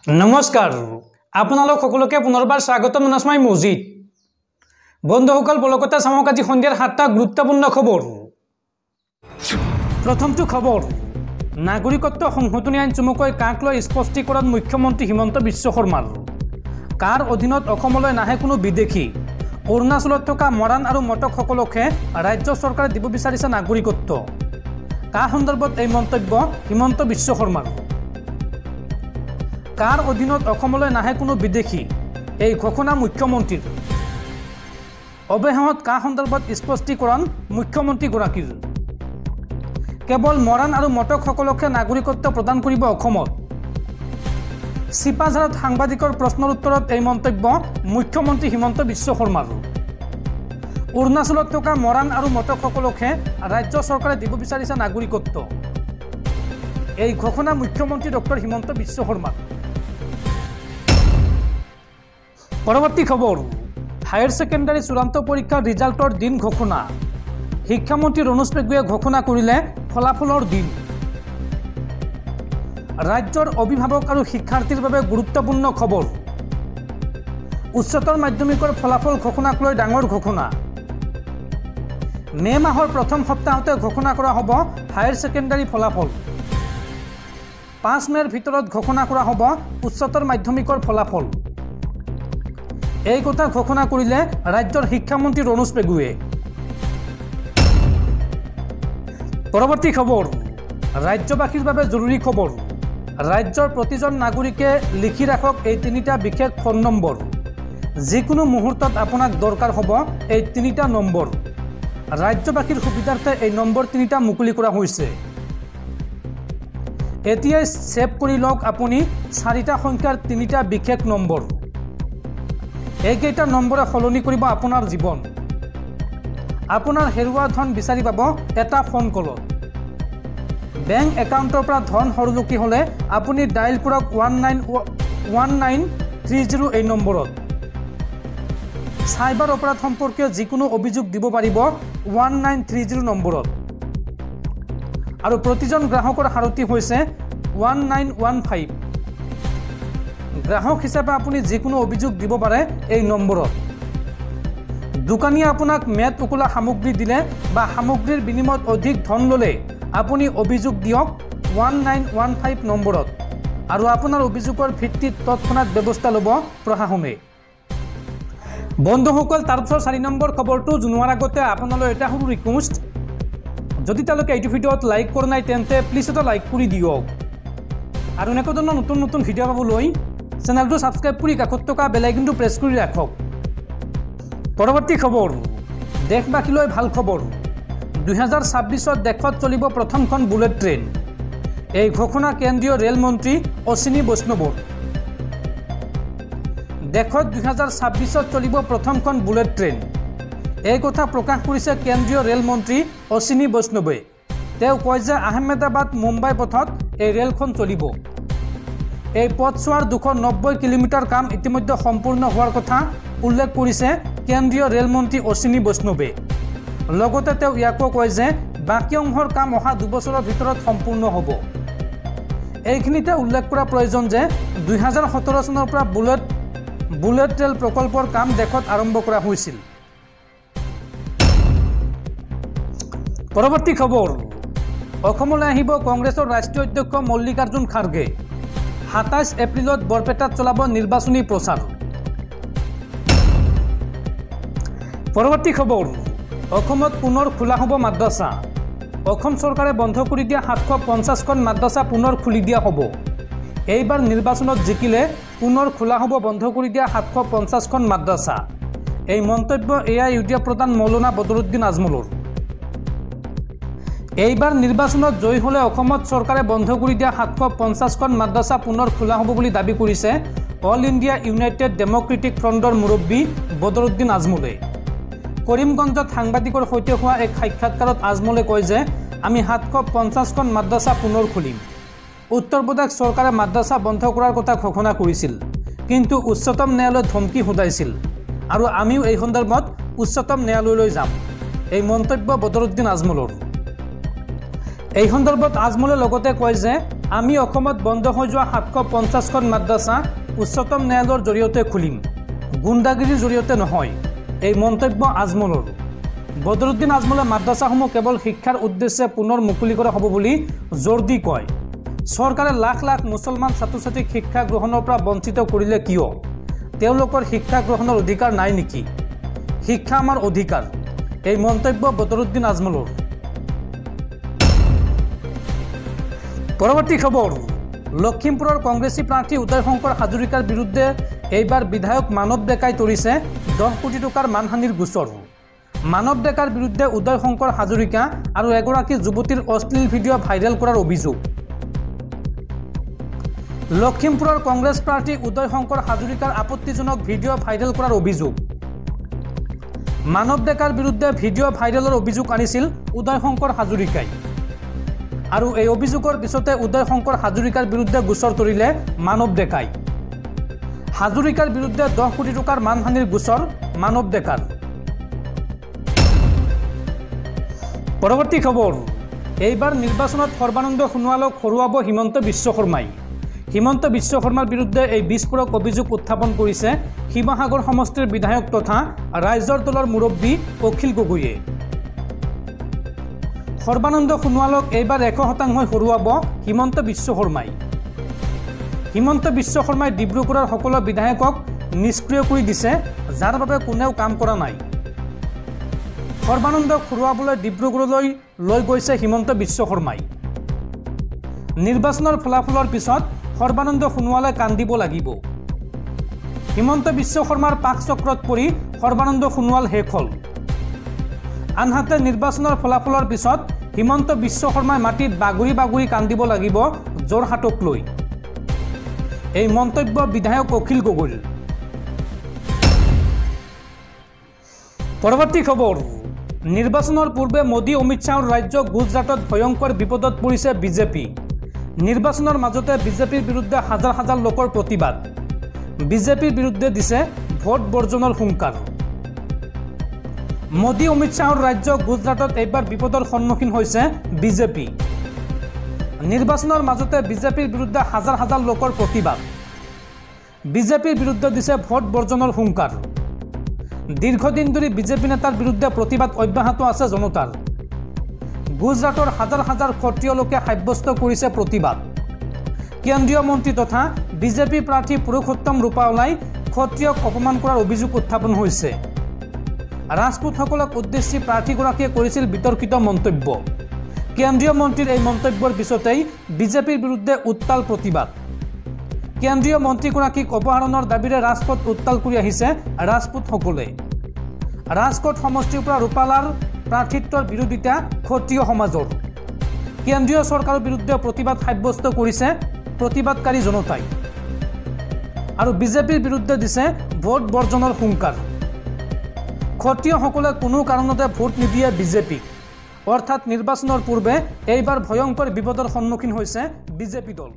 নমস্কাৰ আপোনালোক সকলোকে পুনৰবাৰ স্বাগতম জনাইছো মজিদ বন্ধুসকল বলকতা চামক আজি সন্ধিয়াৰ 7টা গুৰুত্বপূৰ্ণ খবৰ প্ৰথমটো খবৰ নাগৰিকত্ব সংশোধনী আইন চমুকৈ কাক লৈ স্পষ্টীকৰণ মুখ্যমন্ত্ৰী হিমন্ত বিশ্ব শৰ্মাৰ কাৰ অধীনত অসমলৈ নাহে কোনো বিদেশী অৰুণাচলত থকা মৰাণ আৰু মটক সকলকে ৰাজ্য চৰকাৰে দিব বিচাৰিছে নাগৰিকত্ব কা সন্দৰ্ভত এই মন্তব্য হিমন্ত বিশ্ব শৰ্মাৰ কাৰ অধীনত অসমলৈ নাহে কোনো বিদেশী এই ঘোষণা মুখ্যমন্ত্ৰীৰ অৱহেহত কা সন্দৰ্ভত স্পষ্টীকৰণ মুখ্যমন্ত্ৰী গৰাকীৰ কেৱল মৰাণ আৰু মটক সকলকে নাগৰিকত্ব প্ৰদান কৰিব অসমত চিপাঝাৰত সাংবাদিকৰ প্ৰশ্নৰ উত্তৰত এই মন্তব্য মুখ্যমন্ত্ৰী হিমন্ত বিশ্ব শৰ্মাৰ অৰুণাচলত থকা মৰাণ আৰু মটক সকলকে ৰাজ্য চৰকাৰে দিব বিচাৰিছে নাগৰিকত্ব এই ঘোষণা মুখ্যমন্ত্ৰী ডক্টৰ হিমন্ত বিশ্ব শৰ্মাৰ পৰৱৰ্তী খবৰ হায়াৰ সেকেন্ডাৰী চূড়ান্ত পৰীক্ষাৰ ৰিজাল্টৰ দিন ঘোষণা শিক্ষামন্ত্ৰী ৰনোজ পেগুৱে ঘোষণা কৰিলে ফলাফলৰ দিন ৰাজ্যৰ অভিভাৱক আৰু শিক্ষাৰ্থীৰ বাবে গুৰুত্বপূৰ্ণ খবৰ উচ্চতৰ মাধ্যমিকৰ ফলাফল ঘোষণাক লৈ ডাঙৰ ঘোষণা মে মাহৰ প্ৰথম সপ্তাহতে ঘোষণা কৰা হ'ব হায়াৰ সেকেন্ডাৰী ফলাফল 5 মেৰ ভিতৰত ঘোষণা কৰা হ'ব উচ্চতৰ মাধ্যমিকৰ ফলাফল এই কথা ঘোষণা কৰিলে ৰাজ্যৰ শিক্ষামন্ত্ৰী ৰনোজ পেগুৱে পৰৱৰ্তী খবৰ ৰাজ্যবাসীৰ বাবে জৰুৰী খবৰ ৰাজ্যৰ প্ৰতিজন নাগৰিকে লিখি ৰাখক এই তিনিটা বিশেষ ফোন নম্বৰ যিকোনো মুহূৰ্তত আপোনাক দৰকাৰ হ'ব এই তিনিটা নম্বৰ ৰাজ্যবাসীৰ সুবিধাৰ্থে এই নম্বৰ তিনিটা মুকলি কৰা হৈছে এতিয়াই সেভ কৰি লওক আপুনি চাৰিটা সংখ্যাৰ তিনিটা বিশেষ নম্বৰ এইকেইটা নম্বৰে সলনি কৰিব আপোনাৰ জীৱন আপোনাৰ হেৰুৱা ধন বিচাৰি পাব এটা ফোন কলত বেংক একাউণ্টৰ পৰা ধন হৰলুকি হ'লে আপুনি ডাইল কৰক 1930 এই নম্বৰত সাইবাৰ অপৰাধ সম্পৰ্কীয় যিকোনো অভিযোগ দিব পাৰিব 1930 নম্বৰত আৰু প্ৰতিজন গ্ৰাহকৰ হাৰতি হৈছে 1915 গ্ৰাহক হিচাপে আপুনি যিকোনো অভিযোগ দিব পাৰে এই নম্বৰত দোকানীয়ে আপোনাক মেদ উকলা সামগ্ৰী দিলে বা সামগ্ৰীৰ বিনিময়ত অধিক ধন ল'লে আপুনি অভিযোগ দিয়ক 1915 নম্বৰত আৰু আপোনাৰ অভিযোগৰ ভিত্তিত তৎক্ষণাত ব্যৱস্থা ল'ব প্ৰশাসনে বন্ধুসকল তাৰপিছত 4 নম্বৰ খবৰটো জনোৱাৰ আগতে আপোনালৈ এটা সৰু ৰিকুৱেষ্ট যদি তেওঁলোকে এইটো ভিডিঅ'ত লাইক কৰা নাই তেন্তে প্লিজ এটা লাইক কৰি দিয়ক আৰু এনেকুৱা ধৰণৰ নতুন নতুন ভিডিঅ' পাবলৈ চেনেলটো সাবস্ক্ৰাইব কৰি কাষত থকা বেল আইকনটো প্ৰেছ কৰি ৰাখক পৰৱৰ্তী খবৰ দেশবাসীলৈ ভাল খবৰ 2026ত দেশত চলিব প্ৰথমখন বুলেট ট্ৰেইন এই ঘোষণা কেন্দ্ৰীয় ৰেল মন্ত্ৰী অশ্বিনী বৈষ্ণৱৰ দেশত 2026ত চলিব প্ৰথমখন বুলেট ট্ৰেইন এই কথা প্ৰকাশ কৰিছে কেন্দ্ৰীয় ৰেল মন্ত্ৰী অশ্বিনী বৈষ্ণৱে তেওঁ কয় যে আহমেদাবাদ মুম্বাই পথত এই ৰেলখন চলিব এই পথছোৱাৰ 290 কিলোমিটাৰ কাম ইতিমধ্যে সম্পূৰ্ণ হোৱাৰ কথা উল্লেখ কৰিছে কেন্দ্ৰীয় ৰেল মন্ত্ৰী অশ্বিনী বৈষ্ণৱে লগতে তেওঁ ইয়াকো কয় যে বাকী অংশৰ কাম অহা 2 বছৰৰ ভিতৰত সম্পূৰ্ণ হ'ব এইখিনিতে উল্লেখ কৰা প্ৰয়োজন যে 2017 চনৰ পৰা বুলেট ৰেল প্ৰকল্পৰ কাম দেশত আৰম্ভ কৰা হৈছিল পৰৱৰ্তী খবৰ অসমলৈ আহিব কংগ্ৰেছৰ ৰাষ্ট্ৰীয় অধ্যক্ষ মল্লিকাৰ্জুন খাৰ্গে 27 এপ্ৰিলত বৰপেটাত চলাব নিৰ্বাচনী প্ৰচাৰ পৰৱৰ্তী খবৰ অসমত পুনৰ খোলা হ'ব মাদ্ৰাছা অসম চৰকাৰে বন্ধ কৰি দিয়া 750খন মাদ্ৰাছা পুনৰ খুলি দিয়া হ'ব এইবাৰ নিৰ্বাচনত জিকিলে পুনৰ খোলা হ'ব বন্ধ কৰি দিয়া 750খন মাদ্ৰাছা এই মন্তব্য এআইইউডিএফ প্ৰধান মৌলানা বদৰুদ্দিন আজমলৰ এইবাৰ নিৰ্বাচনত জয়ী হ'লে অসমত চৰকাৰে বন্ধ কৰি দিয়া 750খন মাদ্ৰাছা পুনৰ খোলা হ'ব বুলি দাবী কৰিছে অল ইণ্ডিয়া ইউনাইটেড ডেমক্ৰেটিক ফ্ৰণ্টৰ মুৰব্বী বদৰুদ্দিন আজমলে কৰিমগঞ্জত সাংবাদিকৰ সৈতে হোৱা এক সাক্ষাৎকাৰত আজমলে কয় যে আমি 750খন মাদ্ৰাছা পুনৰ খুলিম উত্তৰ প্ৰদেশ চৰকাৰে মাদ্ৰাছা বন্ধ কৰাৰ কথা ঘোষণা কৰিছিল কিন্তু উচ্চতম ন্যায়ালয়ত ধমকি শুধাইছিল আৰু আমিও এই সন্দৰ্ভত উচ্চতম ন্যায়ালয়লৈ যাম এই মন্তব্য বদৰুদ্দিন আজমলৰ এই সন্দৰ্ভত আজমলে লগতে কয় যে আমি অসমত বন্ধ হৈ যোৱা 750খন মাদ্ৰাছা উচ্চতম ন্যায়ালয়ৰ জৰিয়তে খুলিম, গুণ্ডাগিৰিৰ জৰিয়তে নহয়। এই মন্তব্য আজমলৰ। বদৰুদ্দিন আজমলে মাদ্ৰাছাসমূহ কেৱল শিক্ষাৰ উদ্দেশ্যে পুনৰ মুকলি কৰা হ'ব বুলি জোৰ দি কয়। চৰকাৰে লাখ লাখ মুছলমান ছাত্ৰ ছাত্ৰীক শিক্ষা গ্ৰহণৰ পৰা বঞ্চিত কৰিলে কিয়? তেওঁলোকৰ শিক্ষা গ্ৰহণৰ অধিকাৰ নাই নেকি? শিক্ষা আমাৰ অধিকাৰ। এই মন্তব্য বদৰুদ্দিন আজমলৰ। পৰৱৰ্তী খবৰ, লখিমপুৰৰ কংগ্ৰেছী প্ৰাৰ্থী উদয় শংকৰ হাজৰিকাৰ বিৰুদ্ধে এইবাৰ বিধায়ক মানৱ ডেকাই তৰিছে 10 কোটি টকাৰ মানহানিৰ গোচৰ। মানৱ ডেকাৰ বিৰুদ্ধে উদয় শংকৰ হাজৰিকা আৰু এগৰাকী যুৱতীৰ অশ্লীল ভিডিঅ' ভাইৰেল কৰাৰ অভিযোগ। লখিমপুৰৰ কংগ্ৰেছ প্ৰাৰ্থী উদয় শংকৰ হাজৰিকাৰ আপত্তিজনক ভিডিঅ' ভাইৰেল কৰাৰ অভিযোগ। মানৱ ডেকাৰ বিৰুদ্ধে ভিডিঅ' ভাইৰেলৰ অভিযোগ আনিছিল উদয় শংকৰ হাজৰিকাই আৰু এই অভিযোগৰ পিছতে উদয় শংকৰ হাজৰিকাৰ বিৰুদ্ধে গোচৰ তৰিলে মানৱ ডেকাই। হাজৰিকাৰ বিৰুদ্ধে 10 কোটি টকাৰ মানহানিৰ গোচৰ মানৱ ডেকাৰ। পৰৱৰ্তী খবৰ, এইবাৰ নিৰ্বাচনত সৰ্বানন্দ সোণোৱালক হৰুৱাব হিমন্ত বিশ্ব শৰ্মাই। হিমন্ত বিশ্ব শৰ্মাৰ বিৰুদ্ধে এই বিস্ফোৰক অভিযোগ উত্থাপন কৰিছে শিৱসাগৰ সমষ্টিৰ বিধায়ক তথা ৰাইজৰ দলৰ মুৰব্বী অখিল গগৈয়ে। সৰ্বানন্দ সোণোৱালক এইবাৰ 100% হৰুৱাব হিমন্ত বিশ্ব শৰ্মাই। হিমন্ত বিশ্ব শৰ্মাই ডিব্ৰুগড়ৰ সকলো বিধায়কক নিষ্ক্ৰিয় কৰি দিছে, যাৰ বাবে কোনেও কাম কৰা নাই। সৰ্বানন্দক হৰুৱাবলৈ ডিব্ৰুগড়লৈ লৈ গৈছে হিমন্ত বিশ্ব শৰ্মাই। নিৰ্বাচনৰ ফলাফলৰ পিছত সৰ্বানন্দ সোণোৱালে কান্দিব লাগিব। হিমন্ত বিশ্ব শৰ্মাৰ পাক চক্ৰত পৰি সৰ্বানন্দ সোণোৱাল শেষ হ'ল। আনহাতে নিৰ্বাচনৰ ফলাফলৰ পিছত হিমন্ত বিশ্ব শৰ্মাই মাটিত বাগৰি বাগৰি কান্দিব লাগিব যোৰহাটক লৈ। এই মন্তব্য বিধায়ক অখিল গগৈৰ। পৰৱৰ্তী খবৰ, নিৰ্বাচনৰ পূৰ্বে মোদী অমিত শ্বাহৰ ৰাজ্য গুজৰাটত ভয়ংকৰ বিপদত পৰিছে বিজেপি। নিৰ্বাচনৰ মাজতে বিজেপিৰ বিৰুদ্ধে হাজাৰ হাজাৰ লোকৰ প্ৰতিবাদ। বিজেপিৰ বিৰুদ্ধে দিছে ভোট বৰ্জনৰ হুংকাৰ। মোদী অমিত শ্বাহৰ ৰাজ্য গুজৰাটত এইবাৰ বিপদৰ সন্মুখীন হৈছে বিজেপি। নিৰ্বাচনৰ মাজতে বিজেপিৰ বিৰুদ্ধে হাজাৰ হাজাৰ লোকৰ প্ৰতিবাদ। বিজেপিৰ বিৰুদ্ধে দিছে ভোট বৰ্জনৰ হুংকাৰ। দীৰ্ঘদিন ধৰি বিজেপি নেতাৰ বিৰুদ্ধে প্ৰতিবাদ অব্যাহত আছে জনতাৰ। গুজৰাটৰ হাজাৰ হাজাৰ ক্ষত্ৰিয় লোকে সাব্যস্ত কৰিছে প্ৰতিবাদ। কেন্দ্ৰীয় মন্ত্ৰী তথা বিজেপি প্ৰাৰ্থী পুৰুষোত্তম ৰূপালাই ক্ষত্ৰিয়ক অপমান কৰাৰ অভিযোগ উত্থাপন হৈছে। ৰাজপুতসকলক উদ্দেশ্যি প্ৰাৰ্থীগৰাকীয়ে কৰিছিল বিতৰ্কিত মন্তব্য। কেন্দ্ৰীয় মন্ত্ৰীৰ এই মন্তব্যৰ পিছতেই বিজেপিৰ বিৰুদ্ধে উত্তাল প্ৰতিবাদ। কেন্দ্ৰীয় মন্ত্ৰীগৰাকীক অপসাৰণৰ দাবীৰে ৰাজপথ উত্তাল কৰি আহিছে ৰাজপুতসকলে। ৰাজকোট সমষ্টিৰ পৰা ৰূপালাৰ প্ৰাৰ্থিত্বৰ বিৰোধিতা ক্ষত্ৰিয় সমাজৰ। কেন্দ্ৰীয় চৰকাৰৰ বিৰুদ্ধে প্ৰতিবাদ সাব্যস্ত কৰিছে প্ৰতিবাদকাৰী জনতাই আৰু বিজেপিৰ বিৰুদ্ধে দিছে ভোট বৰ্জনৰ হুংকাৰ। ক্ষত্ৰিয়সকলে কোনো কাৰণতে ভোট নিদিয়ে বিজেপিক, অৰ্থাৎ নিৰ্বাচনৰ পূৰ্বে এইবাৰ ভয়ংকৰ বিপদৰ সন্মুখীন হৈছে বিজেপি দল।